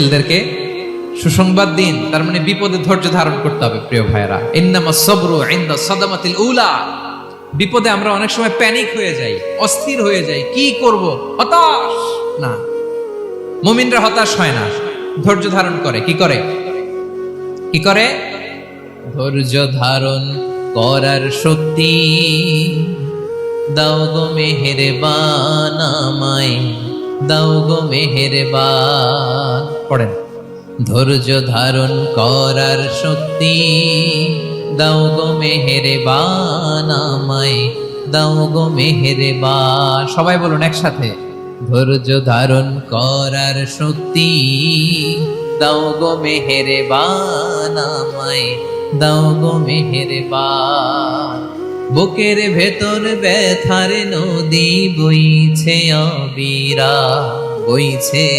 ছেলেদেরকে সুসংবাদ দিন, তার মানে বিপদে ধৈর্য ধারণ করতে হবে। প্রিয় ভাইরা, ইন্নামাস সাবরু ইনদা সাদামাতিল উলা। বিপদে আমরা অনেক সময় প্যানিক হয়ে যাই, অস্থির হয়ে যাই, কি করব, হতাশ। না, মুমিনরা হতাশ হয় না, ধৈর্য ধারণ করে। কি করে? কি করে? ধৈর্য ধারণ করার শক্তি দাও গো মেহেরবান আমায়, দাও গো মেহেরবান। পড়েন, ধৈর্য ধারণ করার শক্তি দাও গো মেহেরবান আমায়, দাও গো মেহেরবান। সবাই বলুন একসাথে, ধৈর্য ধারণ করার শক্তি দাও গো মেহেরবান আমায়, দাও গো মেহেরবান। বুকের ভেতর ব্যথার নদী বইছে অবিরা, বইছে